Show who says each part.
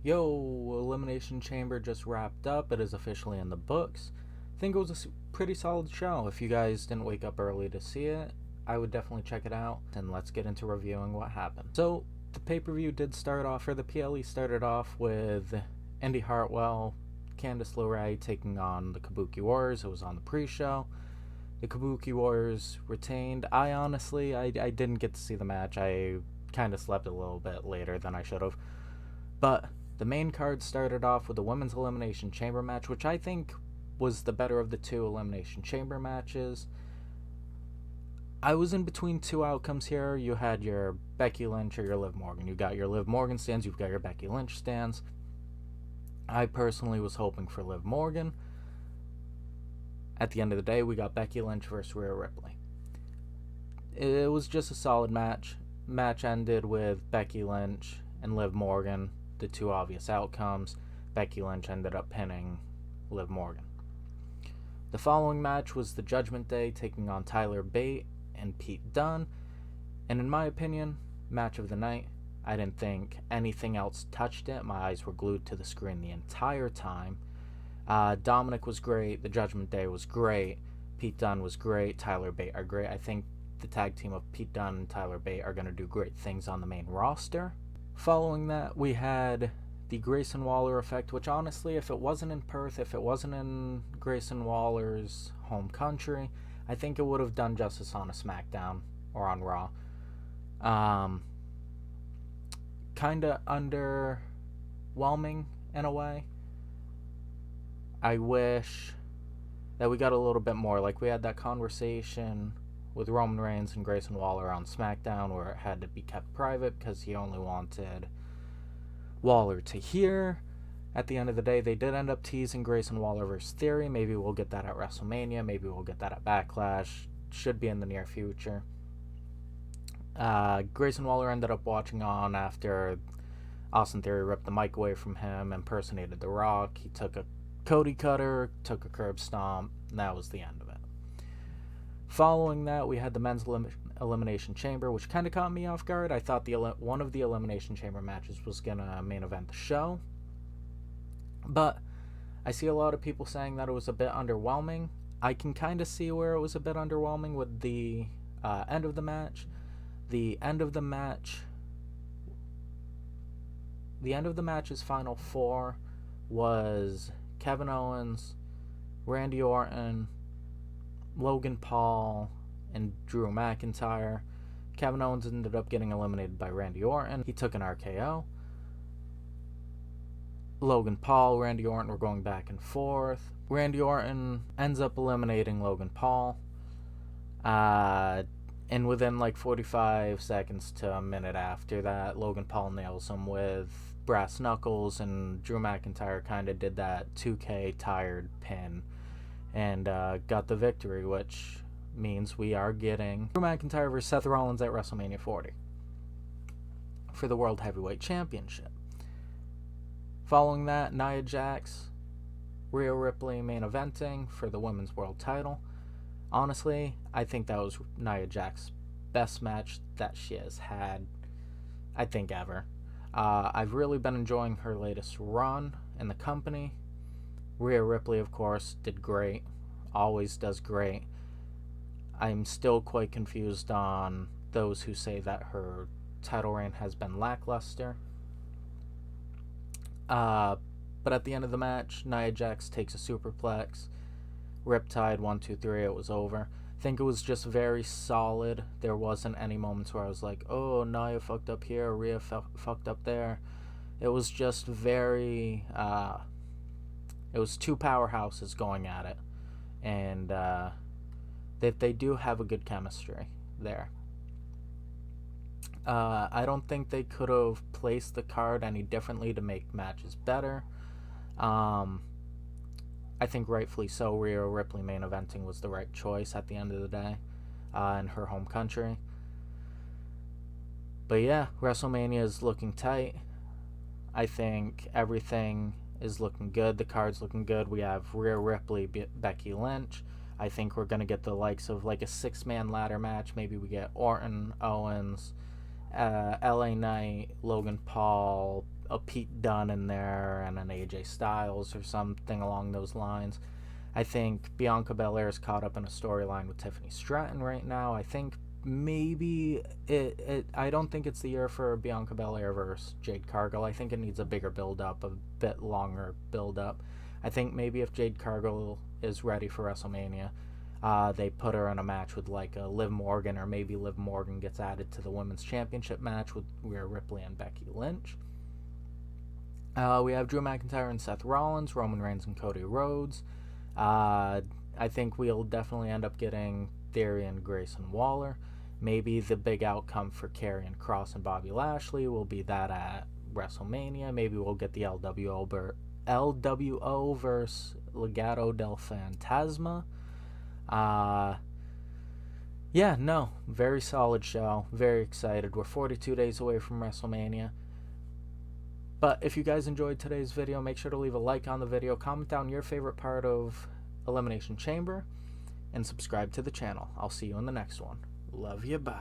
Speaker 1: Yo, Elimination Chamber just wrapped up. It is officially in the books. I think it was a pretty solid show. If you guys didn't wake up early to see it, I would definitely check it out. And let's get into reviewing what happened. So, the pay-per-view did start off, or the PLE started off with Indy Hartwell, Candice LeRae taking on the Kabuki Warriors. It was on the pre-show. The Kabuki Warriors retained. I didn't get to see the match. I kind of slept a little bit later than I should have. But the main card started off with the Women's Elimination Chamber match, which I think was the better of the two Elimination Chamber matches. I was in between two outcomes here. You had your Becky Lynch or your Liv Morgan. You got your Liv Morgan stands, you've got your Becky Lynch stands. I personally was hoping for Liv Morgan. At the end of the day, we got Becky Lynch versus Rhea Ripley. It was just a solid match. Match ended with Becky Lynch and Liv Morgan, the two obvious outcomes. Becky Lynch ended up pinning Liv Morgan. The following match was the Judgment Day taking on Tyler Bate and Pete Dunne. And in my opinion, match of the night. I didn't think anything else touched it. My eyes were glued to the screen the entire time. Dominic was great. The Judgment Day was great. Pete Dunne was great. Tyler Bate are great. I think the tag team of Pete Dunne and Tyler Bate are going to do great things on the main roster. Following that, we had the Grayson Waller effect, which honestly, if it wasn't in Perth, if it wasn't in Grayson Waller's home country, I think it would have done justice on a SmackDown or on Raw. Kind of underwhelming in a way. I wish that we got a little bit more. Like, we had that conversation with Roman Reigns and Grayson Waller on SmackDown where it had to be kept private because he only wanted Waller to hear. At the end of the day, they did end up teasing Grayson Waller versus Theory. Maybe we'll get that at WrestleMania. Maybe we'll get that at Backlash. Should be in the near future. Grayson Waller ended up watching on after Austin Theory ripped the mic away from him, impersonated The Rock. He took a Cody cutter, took a curb stomp, and that was the end of it. Following that, we had the Men's Elimination Chamber, which kind of caught me off guard. I thought one of the Elimination Chamber matches was going to main event the show. But I see a lot of people saying that it was a bit underwhelming. I can kind of see where it was a bit underwhelming with the end of the match. The end of the match's final four was Kevin Owens, Randy Orton, Logan Paul, and Drew McIntyre. Kevin Owens ended up getting eliminated by Randy Orton. He took an RKO. Logan Paul, Randy Orton were going back and forth. Randy Orton ends up eliminating Logan Paul. And within like 45 seconds to a minute after that, Logan Paul nails him with brass knuckles, and Drew McIntyre kind of did that 2K tired pin and got the victory, which means we are getting Drew McIntyre versus Seth Rollins at WrestleMania 40 for the World Heavyweight Championship. Following that, Nia Jax, Rhea Ripley main eventing for the Women's World title. Honestly, I think that was Nia Jax's best match that she has had, I think, ever. I've really been enjoying her latest run in the company. Rhea Ripley, of course, did great. Always does great. I'm still quite confused on those who say that her title reign has been lackluster. But at the end of the match, Nia Jax takes a superplex. Riptide, 1, 2, 3, it was over. I think it was just very solid. There wasn't any moments where I was like, oh, Nia fucked up here, Rhea fucked up there. It was just very, it was two powerhouses going at it. And they do have a good chemistry there. I don't think they could have placed the card any differently to make matches better. I think rightfully so, Rhea Ripley main eventing was the right choice at the end of the day in her home country. But yeah, WrestleMania is looking tight. I think everything is looking good. The card's looking good. We have Rhea Ripley, Becky Lynch. I think we're going to get the likes of like a 6-man ladder match. Maybe we get Orton, Owens, LA Knight, Logan Paul, a Pete Dunne in there and an AJ Styles or something along those lines. I think Bianca Belair is caught up in a storyline with Tiffany Stratton right now. I think maybe I don't think it's the year for Bianca Belair versus Jade Cargill. I think it needs a bigger build-up, a bit longer build-up. I think maybe if Jade Cargill is ready for WrestleMania, they put her in a match with like a Liv Morgan, or maybe Liv Morgan gets added to the Women's Championship match with Rhea Ripley and Becky Lynch. We have Drew McIntyre and Seth Rollins, Roman Reigns and Cody Rhodes. I think we'll definitely end up getting Theory and Grayson Waller. Maybe the big outcome for Karrion Kross and Bobby Lashley will be that at WrestleMania. Maybe we'll get the LWO versus Legado del Fantasma. Yeah, no, very solid show. Very excited. We're 42 days away from WrestleMania. But if you guys enjoyed today's video, make sure to leave a like on the video, comment down your favorite part of Elimination Chamber, and subscribe to the channel. I'll see you in the next one. Love you, bye.